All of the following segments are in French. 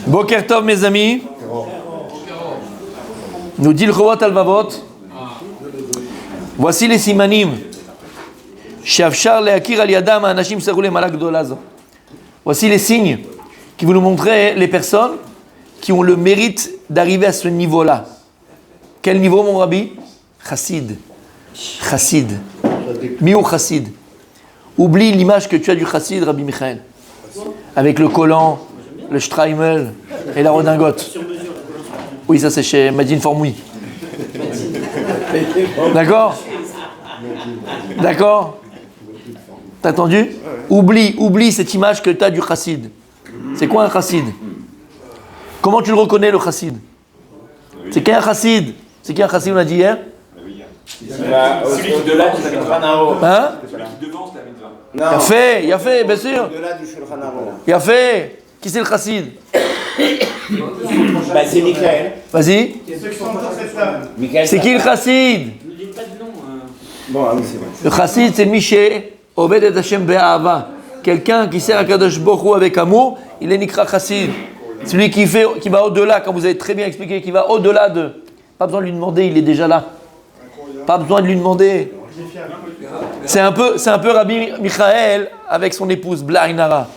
Boker Tov, mes amis. Nous dit le Chovot Halvavot. Voici les simanim. She'afshar le'akir al yadam ha'anashim serou le'mala gdola zo. Voici les signes qui vont nous montrer les personnes qui ont le mérite d'arriver à ce niveau-là. Quel niveau, mon rabbi? Chassid. Chassid. Miou chassid. Oublie l'image que tu as du chassid, Rabbi Michael. Avec le collant, le streimel et la redingote. Oui, ça c'est chez Madine Formoui. D'accord? D'accord? T'as entendu? Oublie cette image que tu as du chassid. C'est quoi un chassid? Comment tu le reconnais, le chassid? C'est qui un chassid? C'est qui un chassid, on a dit hier? Celui qui de là du Shulchan Aruch. Hein? Celui qui devance la mitzvah. Il y a fait, bien sûr. De là du Shulchan Aruch. Il y a fait. Qui c'est le chassid? Bah c'est Michael. Vas-y. C'est qui le chassid? Ne dis pas de nom. Bon, ah oui, c'est vrai. Le chassid, c'est Miché, Obed et Hashem Be'ava. Quelqu'un qui sert à Kadosh Baruch Hu avec amour, il est Nikra chassid. Celui qui va au-delà, comme vous avez très bien expliqué, qui va au-delà de. Pas besoin de lui demander, il est déjà là. Pas besoin de lui demander. C'est un peu Rabbi Michael avec son épouse, Blainara.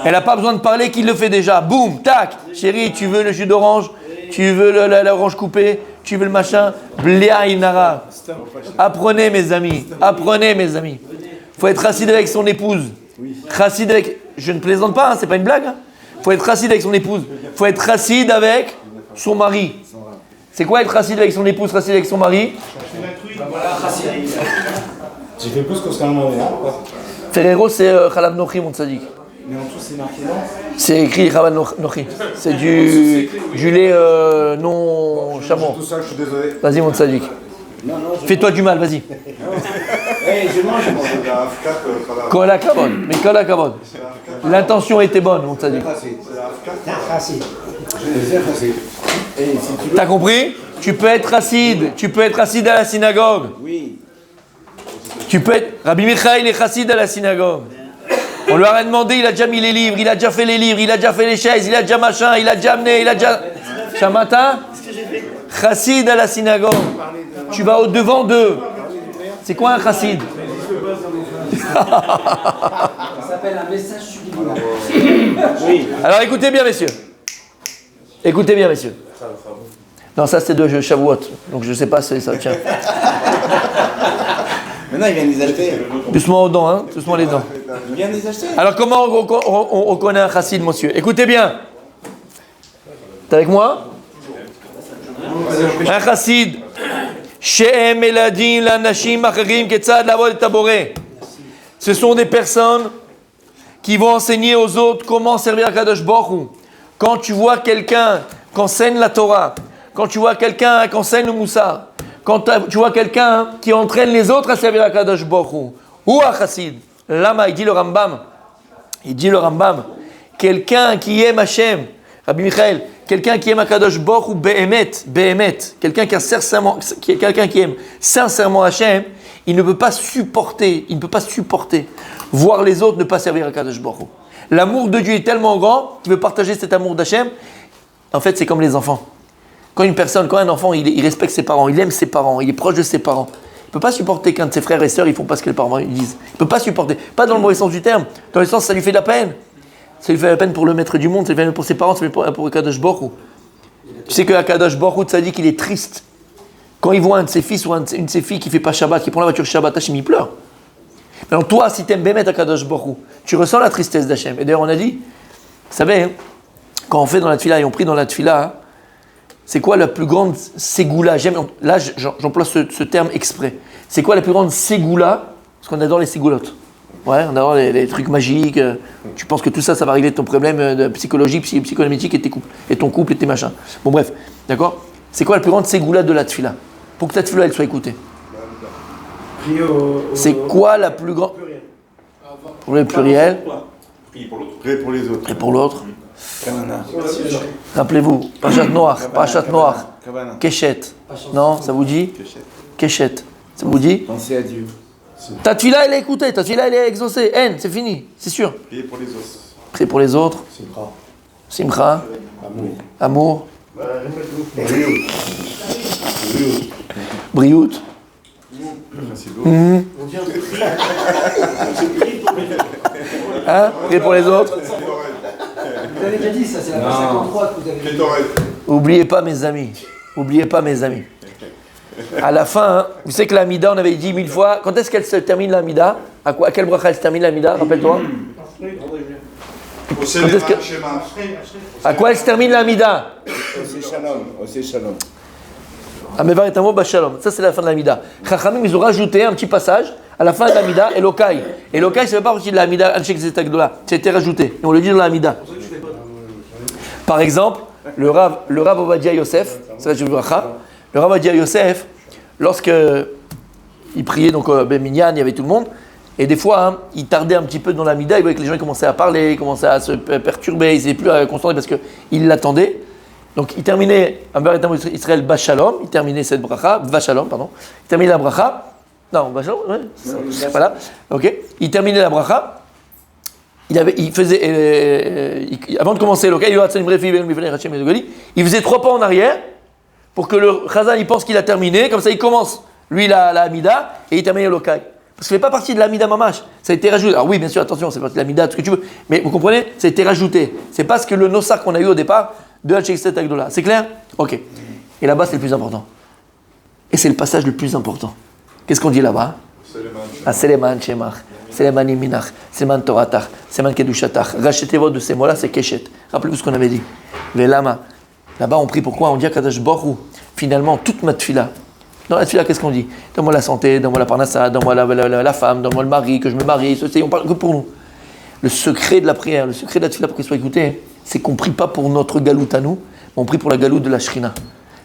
Elle n'a pas besoin de parler, qu'il le fait déjà. Boum, tac. Chérie, tu veux le jus d'orange? Tu veux l'orange coupée? Tu veux le machin? Blainara. Apprenez, mes amis. Apprenez, mes amis. Il faut être chassid avec son épouse. Chassid avec. Je ne plaisante pas, hein, c'est pas une blague. Il faut être chassid avec son épouse. Il faut être chassid avec son mari. C'est quoi être chassid avec son épouse, chassid avec son mari? J'ai fait plus que ce qu'on m'a demandé. Ferrero, c'est Khalab Nochi, mon tzadik. Mais en tout, c'est marqué non? C'est écrit Khalab Nochi. C'est du lait non chameau. Tout ça, je suis désolé. Vas-y, mon tzadik. Fais-toi du mal, vas-y. Je mange. Kola Kavod. Mais Kola Kavod. L'intention était bonne, mon tzadik. T'as compris? Tu peux être chassid. Tu peux être chassid à la synagogue. Oui. Tu peux être. Rabbi Michael est chassid à la synagogue. On lui a demandé, il a déjà mis les livres, il a déjà fait les livres, il a déjà fait les chaises, il a déjà machin, il a déjà amené, il a déjà. Shamata? Chassid à la synagogue. Tu vas au-devant d'eux. C'est quoi un chassid? Ça s'appelle un message subliminal. Oui. Alors écoutez bien, messieurs. Écoutez bien, messieurs. Non, ça c'est de Shavuot. Donc je ne sais pas si ça tient. Maintenant, il vient les acheter. Doucement aux dents, hein. Doucement les dents. Il vient les acheter. Alors comment on reconnaît un chassid, monsieur? Écoutez bien. T'es avec moi? Un chassid. She'em eladim lanashim acherim ketzad lavod et taboré. Ce sont des personnes qui vont enseigner aux autres comment servir à Kadosh Baruch Hu. Quand tu vois quelqu'un qui enseigne la Torah, quand tu vois quelqu'un qui enseigne le Moussar, quand tu vois quelqu'un qui entraîne les autres à servir à Kadosh Baruch Hu, ou à chassid. Lama, il dit le Rambam, quelqu'un qui aime Hashem, Rabbi Michael, quelqu'un qui aime Akadosh Baruch Hu be'emet, quelqu'un qui aime sincèrement Hashem, il ne peut pas supporter voir les autres ne pas servir Akadosh Baruch Hu. L'amour de Dieu est tellement grand qu'il veut partager cet amour d'Hashem. En fait, c'est comme les enfants. Quand un enfant, il respecte ses parents, il aime ses parents, il est proche de ses parents. Il ne peut pas supporter qu'un de ses frères et sœurs, ils font pas ce que les parents ils disent. Il ne peut pas supporter. Pas dans le mauvais sens du terme. Dans le sens, ça lui fait de la peine. Ça lui fait de la peine pour le maître du monde, ça lui fait de la peine pour ses parents, ça lui fait pour Akadosh Baruch Hu. Tu sais que Akadosh Baruch Hu, ça dit qu'il est triste. Quand il voit un de ses fils ou une de ses filles qui ne fait pas Shabbat, qui prend la voiture Shabbat, Hachem, il pleure. Alors toi, si tu aimes Bémet Akadosh Baruch Hu, tu ressens la tristesse d'Hachem. Et d'ailleurs, on a dit, vous savez, hein, quand on fait dans la tefila, et on prie dans la tefila, hein, c'est quoi la plus grande ségoula? Là, j'emploie ce terme exprès. C'est quoi la plus grande ségoula? Parce qu'on adore les ségoulottes. Ouais, on adore les trucs magiques. Tu penses que tout ça, ça va régler ton problème de psychologie, psychométrique et ton couple et tes machins. Bon, bref, d'accord? C'est quoi la plus grande ségoula de la tefila? Pour que ta tefila, elle soit écoutée. C'est quoi la plus grande... Pour le pluriel. Prier pour les autres. Et pour l'autre. Rappelez-vous, Parashat Noach, Keshet. Non, ça vous dit? Keshet. Ça vous dit? Pensez à Dieu. Ta tefila, elle est écoutée, ta tefila, elle est exaucée. Haine, c'est fini, c'est sûr. Prier pour les autres. Prier pour les autres. Simcha. Amour. Briout. Hein? Priez pour les autres. Vous avez déjà dit ça, c'est la page 53 que vous avez dit. Oubliez pas mes amis. Oubliez pas mes amis. À la fin, hein, vous savez que l'Amida, on avait dit 1000 fois. Quand est-ce qu'elle se termine l'Amida? À quel bracha elle se termine l'Amida? Rappelle-toi. À quoi elle se termine l'Amida? C'est Shalom. Amevar et Amo Bashalom. Ça, c'est la fin de l'Amida. Chachamim, ils ont rajouté un petit passage à la fin de l'Amida, Elokai. Elokai, ça ne fait pas partie de l'Amida, Anshek Zetagdola. Ça a été rajouté. Et on le dit dans l'Amida. Par exemple, le Rav Ovadia Yosef, c'est le Rav Ovadia Yosef, lorsque il priait, donc Ben Minyan, il y avait tout le monde, et des fois, hein, il tardait un petit peu dans l'Amida, il voyait que les gens commençaient à parler, commençaient à se perturber, ils n'étaient plus à concentrer parce qu'ils l'attendaient. Donc il terminait, Israël Bashalom, il terminait cette bracha, Vashalom, pardon, il terminait la bracha, non, Vashalom, ouais, voilà, ok, il terminait la bracha, il faisait, avant de commencer, il faisait 3 pas en arrière pour que le Chazan il pense qu'il a terminé, comme ça il commence, lui la Amida, et il termine le Lokai. Parce que ça ne fait pas partie de l'Amida Mamash, ça a été rajouté. Alors oui, bien sûr, attention, c'est partie de l'Amida, tout ce que tu veux, mais vous comprenez, ça a été rajouté. C'est pas ce que le Nosar qu'on a eu au départ de Hachekset Agdola. C'est clair? Ok. Et là-bas, c'est le plus important. Et c'est le passage le plus important. Qu'est-ce qu'on dit là-bas? Seleman Shemach, Seleman Iminach, Seleman Toratach, Seleman Kedushatach. Rachetez votre de ces mots-là, c'est Keshet. Rappelez-vous ce qu'on avait dit. Velama. Là-bas, on prie pourquoi? On dit à Kadosh Baruch Hu, finalement, toute ma tefila. Dans la tefila, qu'est-ce qu'on dit? Donne-moi la santé, donne-moi la parnassa, donne-moi la femme, donne-moi le mari, que je me marie, ceci, on parle que pour nous. Le secret de la prière, le secret de la tefila pour qu'il soit écouté, c'est qu'on ne prie pas pour notre galoute à nous, mais on prie pour la galoute de la shrina.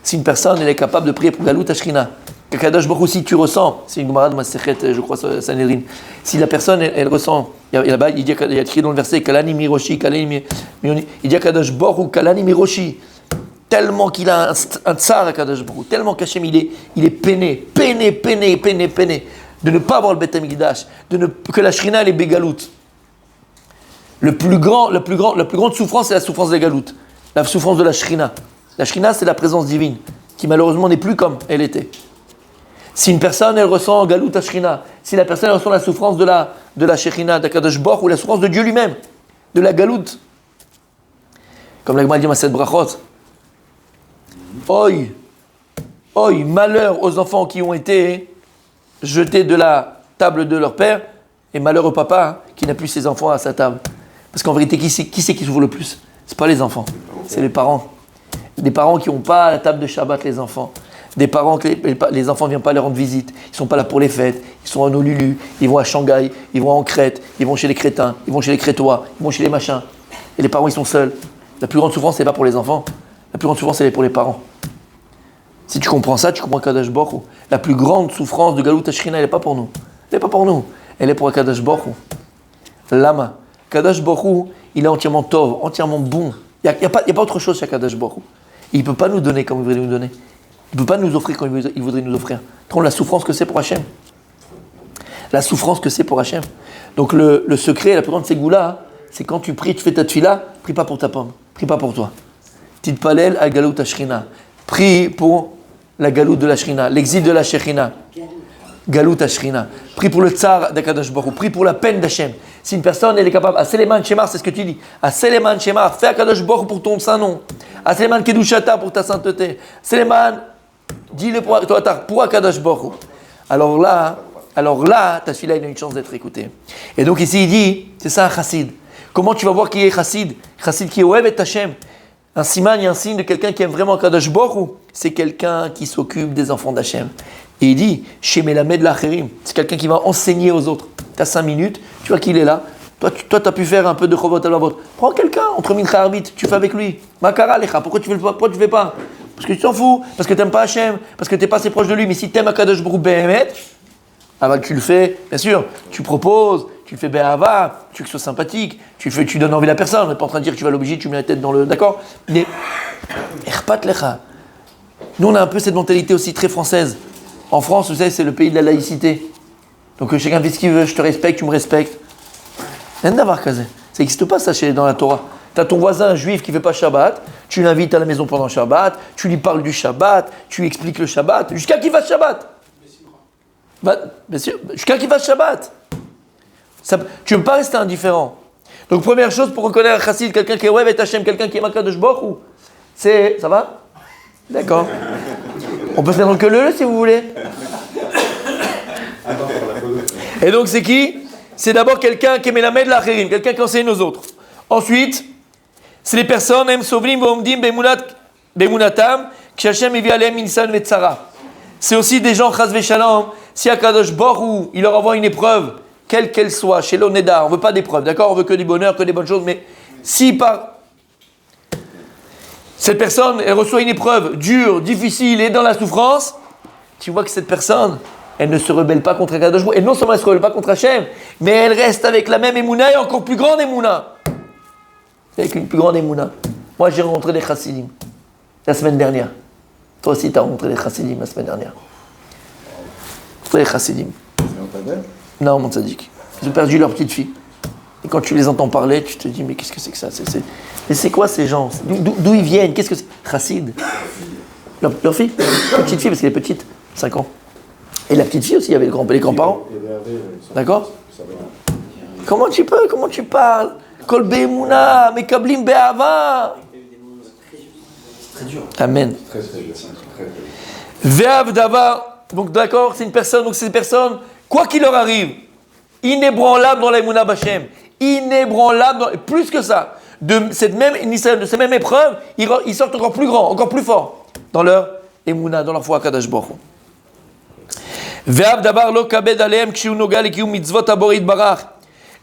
Si une personne elle est capable de prier pour la galoute à shrina, Kakadosh Baruch Hu, si tu ressens, c'est une Gemara de Masechet, je crois, Sanhedrin, si la personne elle ressent, là-bas il y a écrit dans le verset Kalani Miroshi, Kalani Miroshi, il dit à Kakadosh Baruch Hu, Kalani Miroshi, tellement qu'il a un tsar à Kakadosh Baruch Hu, tellement qu'Hachem il est peiné de ne pas avoir le Beth Amikdash, que la shrina elle est bégaloute. La plus grande souffrance, c'est la souffrance des galoutes, la souffrance de la shrina. La shrina, c'est la présence divine, qui malheureusement n'est plus comme elle était. Si une personne, elle ressent galout à shrina, si la personne elle ressent la souffrance de la shrina, d'Akadosh Baruch Hu, ou la souffrance de Dieu lui-même, de la galoute, comme la Gemara dit dans cette brachot, oi, malheur aux enfants qui ont été jetés de la table de leur père, et malheur au papa qui n'a plus ses enfants à sa table. Parce qu'en vérité, qui c'est qui souffre le plus? C'est pas les enfants, c'est les parents. Des parents qui n'ont pas à la table de Shabbat les enfants. Des parents que les enfants ne viennent pas leur rendre visite. Ils ne sont pas là pour les fêtes. Ils sont à Honolulu, ils vont à Shanghai, ils vont en Crète, ils vont chez les crétins, ils vont chez les crétois, ils vont chez les machins. Et les parents, ils sont seuls. La plus grande souffrance, ce n'est pas pour les enfants. La plus grande souffrance, elle est pour les parents. Si tu comprends ça, tu comprends Kadosh Baruch Hu. La plus grande souffrance de Galout Hashrina, elle n'est pas pour nous. Elle n'est pas pour nous. Elle est pour Kadosh Baruch Hu. Lama. Kadosh Baruch Hu, il est entièrement tov, entièrement bon. Il n'y a pas autre chose chez Kadosh Baruch Hu. Il ne peut pas nous donner comme il voudrait nous donner. Il ne peut pas nous offrir comme il voudrait nous offrir. Tu comprends la souffrance que c'est pour Hachem. La souffrance que c'est pour Hachem. Donc le secret, la plus grande ségoula, c'est quand tu pries, tu fais ta tefila, prie pas pour ta pomme, prie pas pour toi. Tidpalel al galout hashrina. Prie pour la galout de la shrina, l'exil de la shrina. Galout hashrina. Prie pour le tsar d'Akadosh Baruch Hu. Prie pour la peine d'Hachem. Si une personne elle est capable, à Seleman Shemar, c'est ce que tu dis. À Seleman Shemar, fais Akadosh Baruch Hu pour ton saint nom. À Seleman Kedushata pour ta sainteté. Seleman, dis-le pour Akadosh Baruch Hu. Alors là, ta fille-là, il a une chance d'être écoutée. Et donc ici, il dit, c'est ça un chassid. Comment tu vas voir qui est chassid? Chassid qui est Ohev et Hachem. Un siman, il y a un signe de quelqu'un qui aime vraiment Akadosh Baruch Hu. C'est quelqu'un qui s'occupe des enfants d'Hachem. Et il dit, chez Melamed l'Acherim, c'est quelqu'un qui va enseigner aux autres. Tu as 5 minutes, tu vois qu'il est là. Toi, tu as pu faire un peu de Chovot à la vôtre. Prends quelqu'un entre Mincha Arbit, tu fais avec lui. Makara Lecha, pourquoi tu ne fais pas? Parce que tu t'en fous, parce que tu n'aimes pas Hachem, parce que tu n'es pas assez proche de lui. Mais si tu aimes Akadosh Baruch Hu Behemet, alors tu le fais, bien sûr, tu proposes, tu le fais Be'ahava, tu veux que ce soit sympathique, tu donnes envie à la personne. On n'est pas en train de dire que tu vas l'obliger, tu mets la tête dans le. D'accord? Mais Erpat Lecha. Nous, on a un peu cette mentalité aussi très française. En France, vous savez, c'est le pays de la laïcité. Donc chacun fait ce qu'il veut, je te respecte, tu me respectes. Rien d'avoir casé. Ça n'existe pas ça dans la Torah. Tu as ton voisin juif qui ne fait pas Shabbat, tu l'invites à la maison pendant Shabbat, tu lui parles du Shabbat, tu lui expliques le Shabbat, jusqu'à qu'il fasse Shabbat. Bien sûr, jusqu'à qu'il fasse Shabbat. Tu ne peux pas rester indifférent. Donc première chose pour reconnaître un chassid, quelqu'un qui est Ohev et Hashem, quelqu'un qui est Makadosh Baruch Hu, c'est... Ça va? D'accord. On peut se mettre dans le queue si vous voulez. Et donc c'est qui? C'est d'abord quelqu'un qui est Melamed l'Acherim, quelqu'un qui enseigne aux autres. Ensuite, c'est les personnes, Em Sovlim Vomdim Bemunatam, Kshashem Evi Alem Minsan Vetzara. C'est aussi des gens, Chas Veshalom, si Akadosh Baruch Hu, il leur envoie une épreuve, quelle qu'elle soit, chez l'Oneda, on ne veut pas d'épreuve, d'accord? On veut que du bonheur, que des bonnes choses, mais si par... Cette personne, elle reçoit une épreuve dure, difficile et dans la souffrance, tu vois que cette personne, elle ne se rebelle pas contre Akadosh Baruch Hu, et non seulement elle ne se rebelle pas contre Hachem, mais elle reste avec la même Emouna et encore plus grande Emouna. Avec une plus grande Emouna. Moi, j'ai rencontré des chassidim la semaine dernière. Toi aussi, tu as rencontré des chassidim la semaine dernière. Les chassidim. Non, mon tzaddik. Ils ont perdu leur petite fille. Et quand tu les entends parler, tu te dis, mais qu'est-ce que c'est que ça? Mais c'est quoi ces gens? D'où ils viennent? Qu'est-ce que c'est? Chassid. Leur fille? La petite fille, parce qu'elle est petite, 5 ans. Et la petite fille aussi, il y avait les grands-parents. D'accord? Comment tu parles? Kol be'emouna, mekablim be'ava. C'est très dur. Amen. Très dur. Ve'av davar. Donc d'accord, c'est une personne, donc ces personnes, quoi qu'il leur arrive, inébranlable dans l'emouna b'Hashem, inébranlable, plus que ça, de cette même épreuve, ils sortent encore plus grands, encore plus forts dans leur emouna, dans leur foi à Kadosh Baruch Hu. Ve'av davar lo kabed alehem kshiu noga lekium mitzvot aborit barach.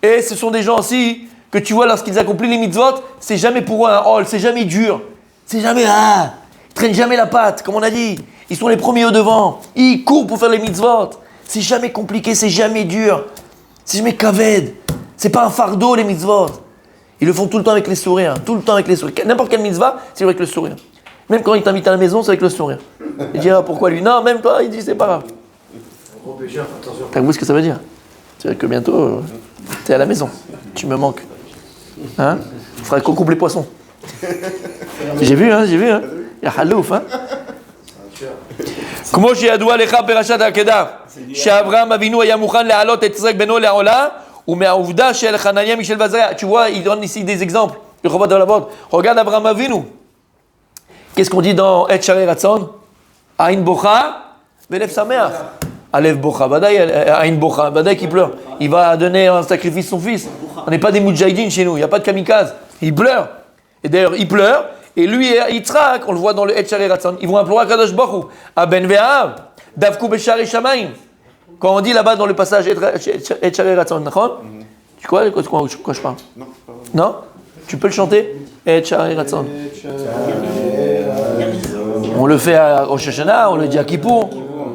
Et ce sont des gens aussi que tu vois lorsqu'ils accomplissent les mitzvot, c'est jamais pour eux un hall, c'est jamais dur, c'est jamais ils traînent jamais la patte, comme on a dit. Ils sont les premiers au devant, ils courent pour faire les mitzvot. C'est jamais compliqué, c'est jamais dur, c'est jamais kaved, c'est pas un fardeau les mitzvot. Ils le font tout le temps avec les sourires, tout le temps avec les sourires. N'importe quelle mitzvah, c'est avec le sourire. Même quand ils t'invitent à la maison, c'est avec le sourire. Il dit pourquoi lui? Non, même toi, il dit c'est pas grave. T'as vu ce que ça veut dire? C'est que bientôt, t'es à la maison, tu me manques. Hein? Il faudrait qu'on coupe les poissons. J'ai vu. Il y a halouf, hein? כמו שידוע לך פרשת העקדה, שאברהם אבינו היה מוכן להעלות את יצחק בנו לעולה, ומהעובדה של חנניה מישל ועזריה. Tu vois, il donne ici des exemples. Regarde Abraham Avinu. Qu'est-ce qu'on dit dans Et Sharei Ratzon? Aïn bocha, velev sameach. Alev bocha, vadaï, aïn bocha, vadaï qui pleure. Il va donner un sacrifice son fils. On n'est pas des moudjahidines chez nous, il n'y a pas de kamikaze. Il pleure. Et d'ailleurs, il pleure. Et lui et Yitzhak, on le voit dans le Et Sharei Ratzon, ils vont implorer Kadosh Baruch Hu. Aben ve'av, davku b'sharei shamayim. Quand on dit là-bas dans le passage Et Sharei Ratzon, d'accord? Tu crois quoi je parle? Non? Tu peux le chanter? Et Sharei Ratzon. On le fait à Rosh Hashanah, on le dit à Kippour.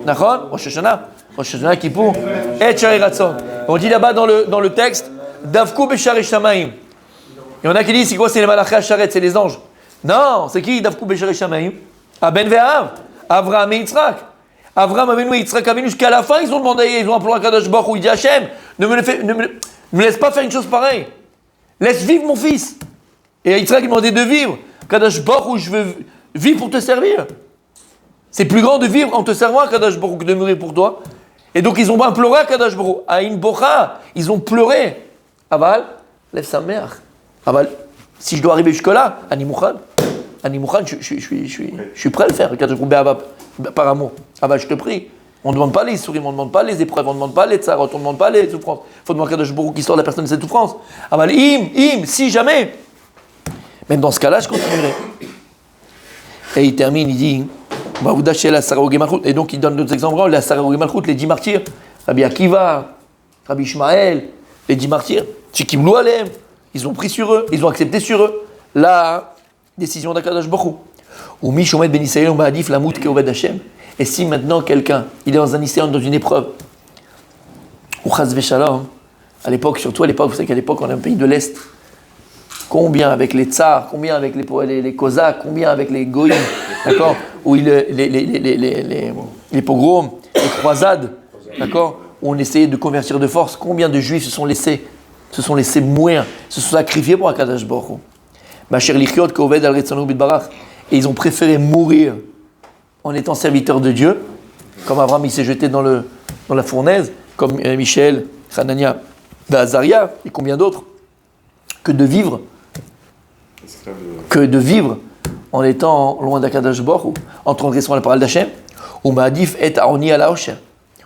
D'accord? Rosh Hashanah, Kippour. Et Sharei Ratzon. On dit là-bas dans le texte, davku b'sharei shamayim. Il y en a qui disent, c'est quoi? C'est les malachés Hasharet, c'est les anges. Non, c'est qui? Davku b'sharei shamayim. Aben ve'av, Avraham et Yitzhak. Avraham Avinu et Yitzhak Avinu, jusqu'à la fin, ils ont demandé, ils ont imploré Kadosh Baruch Hu. Il dit Hachem, ne me laisse pas faire une chose pareille. Laisse vivre mon fils. Et Yitzhak demandait de vivre. Kadosh Baruch Hu, je veux vivre pour te servir. C'est plus grand de vivre en te servant à Kadosh Baruch Hu que de mourir pour toi. Et donc ils ont imploré à Kadosh Baruch Hu. Aïn bocha, ils ont pleuré. Aval, lève sa mère. Aval, si je dois arriver jusque-là, Ani Mouchan, je suis prêt à le faire. Par amour. Aval, je te prie. On ne demande pas les sourires, on ne demande pas les épreuves, on ne demande pas les tsarotes, on ne demande pas les souffrances. Il faut demander à Kadosh Baruch Hu qui sort la personne de cette souffrance. Aval, si jamais. Même dans ce cas-là, je continuerai. Et il termine, il dit, et donc il donne d'autres exemples, la Sarah Malchut, les 10 martyrs, Rabbi Akiva, Rabbi Ishmael, les 10 martyrs, Shekimlu Alehem, ils ont pris sur eux, ils ont accepté sur eux la décision d'Akadosh Baruch Hu. Et si maintenant quelqu'un, il est dans un Nisayon, dans une épreuve, ou Chas Veshalom, à l'époque, surtout à l'époque, vous savez qu'à l'époque on est un pays de l'Est, combien avec les tsars, combien avec les Cosaques, combien avec les Goïms, d'accord, où les pogroms, les croisades, d'accord, où on essayait de convertir de force, combien de juifs se sont laissés mourir, se sont sacrifiés pour Akadosh Baruch Hu. Macher lichiot koved al retzonu bitbarach. Et ils ont préféré mourir en étant serviteurs de Dieu, comme Abraham il s'est jeté dans la fournaise, comme Michel, Hanania, Azaria et combien d'autres, que de vivre en étant loin d'Akadosh Baruch Hu, en transgressant la parole d'Hachem, ou Ma'adif et Aoni ala Osher,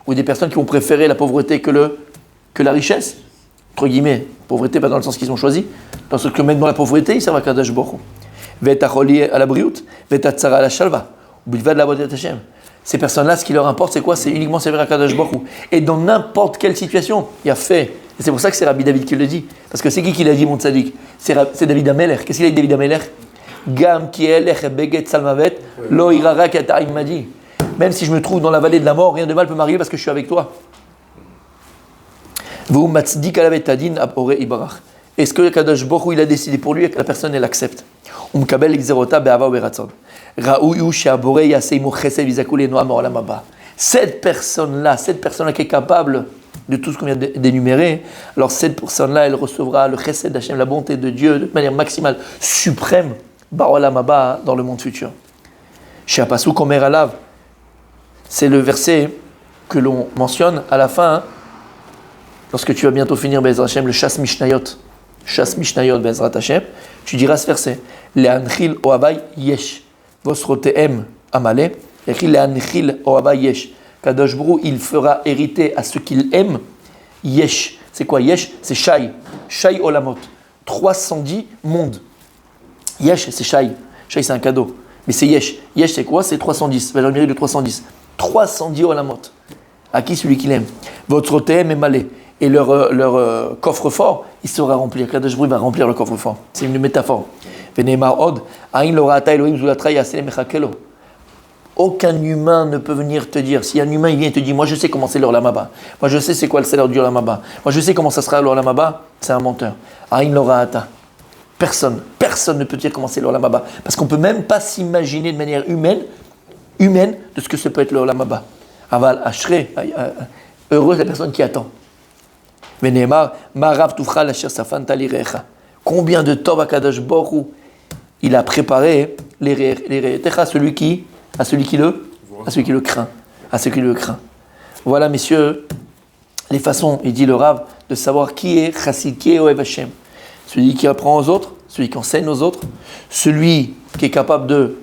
ou des personnes qui ont préféré la pauvreté que la richesse, entre guillemets, pauvreté pas dans le sens qu'ils ont choisi, dans ce que même dans la pauvreté, ils servent Akadosh Baruch Hu. Ve'et acholi à la briout, ve'et atzara à la shalva, ou bilvad la bodat Hachem. Ces personnes-là, ce qui leur importe, c'est quoi? C'est uniquement servir Akadosh Baruch Hu. Et dans n'importe quelle situation, il y a fait. Et c'est pour ça que c'est Rabbi David qui le dit. Parce que c'est qui l'a dit, mon tzaddik? C'est David Ameler. Qu'est-ce qu'il a dit, David Ameler? Gam ki elech beget salmavet, lo irara kata'im madi. Même si je me trouve dans la vallée de la mort, rien de mal peut m'arriver parce que je suis avec toi. Vous matzdik alavet tadin abore ibarach. Est-ce que Kadosh Baruch Hu il a décidé pour lui et que la personne elle accepte? Umkabel exerota be'ava u'beratzon. Ra'uyu she'abore yaseimu chesed v'izakul enoam ha'olam haba. Cette personne-là qui est capable de tout ce qu'on vient d'énumérer, alors cette personne-là, elle recevra le chesed d'Hachem, la bonté de Dieu, de manière maximale, suprême, ba'olam haba, dans le monde futur. She'apasuk omer alav, c'est le verset que l'on mentionne à la fin, lorsque tu vas bientôt finir Be'ezrat Hashem, le Shas Mishnayot Be'ezrat Hashem, tu diras ce verset, Le'anchil ohavai yesh, vosrotehem amale, Le'anchil ohavai yesh. Kadosh Baruch Hu, il fera hériter à ceux qu'il aime, yesh. C'est quoi yesh? C'est shai olamot, 310 mondes. Yesh, c'est shai. Shai, c'est un cadeau. Mais c'est yesh. Yesh, c'est quoi? C'est 310. Valeur numérique de 310. 310 olamot. À qui? Celui qu'il aime. Votre rotéem est malé. Et leur coffre-fort, il sera rempli. Kadosh Baruch Hu va remplir le coffre-fort. C'est une métaphore. Veneemar od, aïn lorata Elohim zulatra yasele mechakelo. Aucun humain ne peut venir te dire, si un humain il vient et te dit, moi je sais comment c'est l'Olam Haba, moi je sais c'est quoi le salaire du Olam Haba, moi je sais comment ça sera l'Olam Haba, c'est un menteur. Aïn lorata. Personne ne peut dire comment c'est l'Olam Haba. Parce qu'on ne peut même pas s'imaginer de manière humaine de ce que ça peut être l'Olam Haba. Aval, Ashrei, heureuse la personne qui attend. Veneemar, Marav Tufcha Lasher Safan Talirecha. Combien de Tov Akadosh Baruch Hu il a préparé les Re'etecha, à celui qui le craint. Voilà, messieurs, les façons, il dit le Rav, de savoir qui est Chassid, qui est Ohev Hashem. Celui qui apprend aux autres, celui qui enseigne aux autres, celui qui est capable de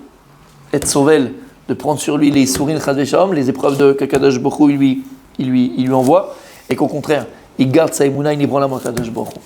être sauvé, de prendre sur lui les sourines Chas v'Shalom, les épreuves que Kadosh Baruch Hu il lui envoie, et qu'au contraire, il garde sa émouna, il n'y prend la main Kadosh Baruch Hu.